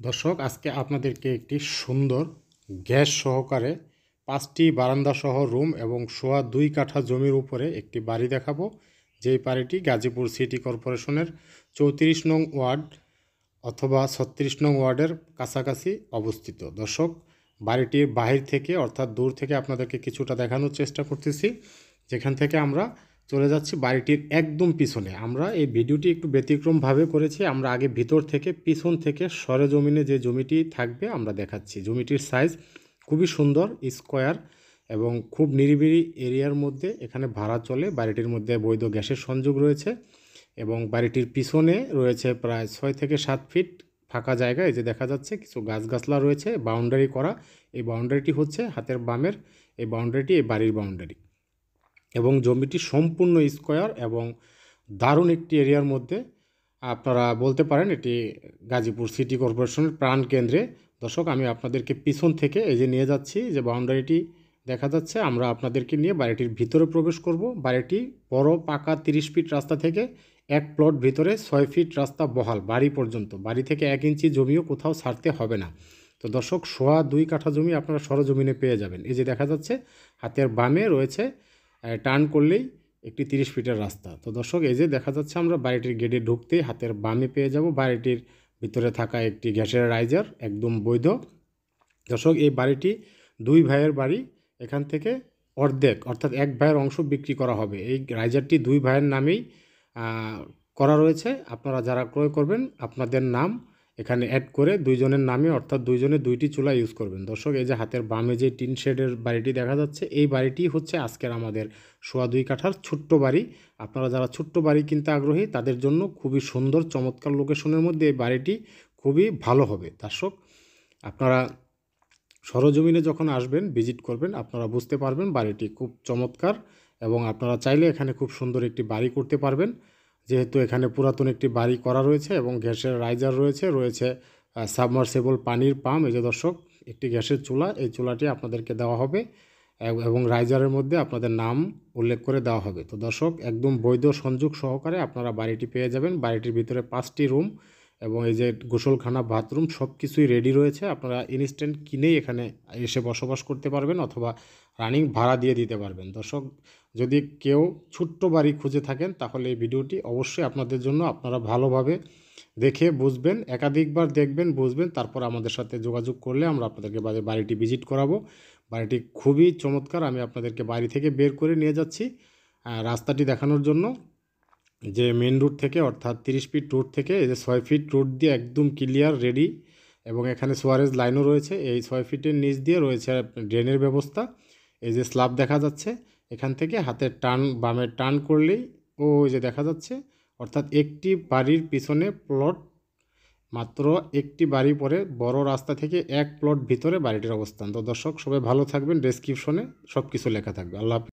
দর্শক, আজকে আপনাদেরকে একটি সুন্দর গ্যাস সহকারে 5টি বারান্দা সহ রুম এবং সোয়া 2 কাঠা জমির উপরে একটি বাড়ি দেখাবো। যেই বাড়িটি গাজীপুর সিটি কর্পোরেশনের 34 নং ওয়ার্ড অথবা 36 নং ওয়ার্ডের কাছাকাছি অবস্থিত। দর্শক, বাড়িটির বাহির থেকে অর্থাৎ দূর থেকে আপনাদেরকে কিছুটা দেখানোর চেষ্টা করতেছি, যেখান থেকে আমরা চলে যাচ্ছি বাড়িটির একদম পিছনে। আমরা এই ভিডিওটি একটু ব্যতিক্রমভাবে করেছি। আমরা আগে ভিতর থেকে পিছন থেকে সরেজমিনে যে জমিটি থাকবে আমরা দেখাচ্ছি। জমিটির সাইজ খুবই সুন্দর, স্কোয়ার এবং খুব নিরিবিলি এরিয়ার মধ্যে এখানে ভাড়া চলে। বাড়িটির মধ্যে বৈধ গ্যাসের সংযোগ রয়েছে এবং বাড়িটির পিছনে রয়েছে প্রায় 6 থেকে 7 ফিট ফাঁকা জায়গা। এই যে দেখা যাচ্ছে কিছু গাছগাছলা রয়েছে, বাউন্ডারি করা। এই বাউন্ডারিটি হচ্ছে হাতের বামের এই বাউন্ডারিটি এই বাড়ির বাউন্ডারি এবং জমিটি সম্পূর্ণ স্কোয়ার এবং দারুণ একটি এরিয়ার মধ্যে। আপনারা বলতে পারেন এটি গাজীপুর সিটি কর্পোরেশনের প্রাণকেন্দ্রে। দর্শক, আমি আপনাদেরকে পিছন থেকে এই যে নিয়ে যাচ্ছি, যে বাউন্ডারিটি দেখা যাচ্ছে, আমরা আপনাদেরকে নিয়ে বাড়িটির ভিতরে প্রবেশ করব। বাড়িটি বড় পাকা 30 ফিট রাস্তা থেকে এক প্লট ভিতরে 6 ফিট রাস্তা বহাল বাড়ি পর্যন্ত। বাড়ি থেকে 1 ইঞ্চি জমিও কোথাও ছাড়তে হবে না। তো দর্শক, সোয়া 2 কাঠা জমি আপনারা সরজমিনে পেয়ে যাবেন। এই যে দেখা যাচ্ছে হাতের বামে রয়েছে, টার্ন করলেই একটি 30 ফিটের রাস্তা। তো দর্শক, এই যে দেখা যাচ্ছে আমরা বাড়িটির গেটে ঢুকতেই হাতের বামে পেয়ে যাব বাড়িটির ভিতরে থাকা একটি গ্যাসের রাইজার, একদম বৈধ। দর্শক, এই বাড়িটি 2 ভাইয়ের বাড়ি। এখান থেকে অর্ধেক অর্থাৎ 1 ভাইয়ের অংশ বিক্রি করা হবে। এই রাইজারটি 2 ভাইয়ের নামেই করা রয়েছে। আপনারা যারা ক্রয় করবেন আপনাদের নাম এখানে অ্যাড করে 2 জনের নামে, অর্থাৎ 2 জনে 2টি চুলা ইউজ করবেন। দর্শক, এই যে হাতের বামে যে টিন শেডের বাড়িটি দেখা যাচ্ছে, এই বাড়িটি হচ্ছে আজকের আমাদের সোয়া 2 কাঠার ছোট্ট বাড়ি। আপনারা যারা ছোট্ট বাড়ি কিনতে আগ্রহী তাদের জন্য খুবই সুন্দর চমৎকার লোকেশনের মধ্যে এই বাড়িটি খুবই ভালো হবে। দর্শক, আপনারা সরজমিনে যখন আসবেন, ভিজিট করবেন, আপনারা বুঝতে পারবেন বাড়িটি খুব চমৎকার এবং আপনারা চাইলে এখানে খুব সুন্দর একটি বাড়ি করতে পারবেন। যেহেতু এখানে পুরাতন একটি বাড়ি করা রয়েছে এবং গ্যাসের রাইজার রয়েছে সাবমার্সেবল পানির পাম্প। এই যে দর্শক, একটি গ্যাসের চুলা, এই চুলাটি আপনাদেরকে দেওয়া হবে এবং রাইজারের মধ্যে আপনাদের নাম উল্লেখ করে দেওয়া হবে। তো দর্শক, একদম বৈধ সংযোগ সহকারে আপনারা বাড়িটি পেয়ে যাবেন। বাড়িটির ভিতরে 5টি রুম এবং এই যে গোসলখানা, বাথরুম সব কিছুই রেডি রয়েছে। আপনারা ইনস্ট্যান্ট কিনেই এখানে এসে বসবাস করতে পারবেন অথবা রানিং ভাড়া দিয়ে দিতে পারবেন। দর্শক, যদি কেউ ছোট্ট বাড়ি খুঁজে থাকেন তাহলে এই ভিডিওটি অবশ্যই আপনাদের জন্য। আপনারা ভালোভাবে দেখে বুঝবেন, একাধিকবার দেখবেন, বুঝবেন, তারপর আমাদের সাথে যোগাযোগ করলে আমরা আপনাদেরকে বাড়িটি ভিজিট করাবো। বাড়িটি খুবই চমৎকার। আমি আপনাদেরকে বাড়ি থেকে বের করে নিয়ে যাচ্ছি রাস্তাটি দেখানোর জন্য। যে মেন রুট থেকে অর্থাৎ 30 ফিট রুট থেকে এই যে 6 ফিট রুট দিয়ে একদম ক্লিয়ার রেডি এবং এখানে সোয়ারেজ লাইনও রয়েছে। এই 6 ফিটের নিচ দিয়ে রয়েছে ড্রেনের ব্যবস্থা। এই যে স্ল্যাব দেখা যাচ্ছে, এখান থেকে হাতের বামে টার্ন করলেই ওই যে দেখা যাচ্ছে, অর্থাৎ একটি বাড়ির পিছনে প্লট, মাত্র একটি বাড়ি পরে বড় রাস্তা থেকে 1 প্লট ভিতরে বাড়িটির অবস্থান। তো দর্শক, সবাই ভালো থাকবেন। ডেসক্রিপশনে সব কিছু লেখা থাকবে। আল্লাহ হাফেজ।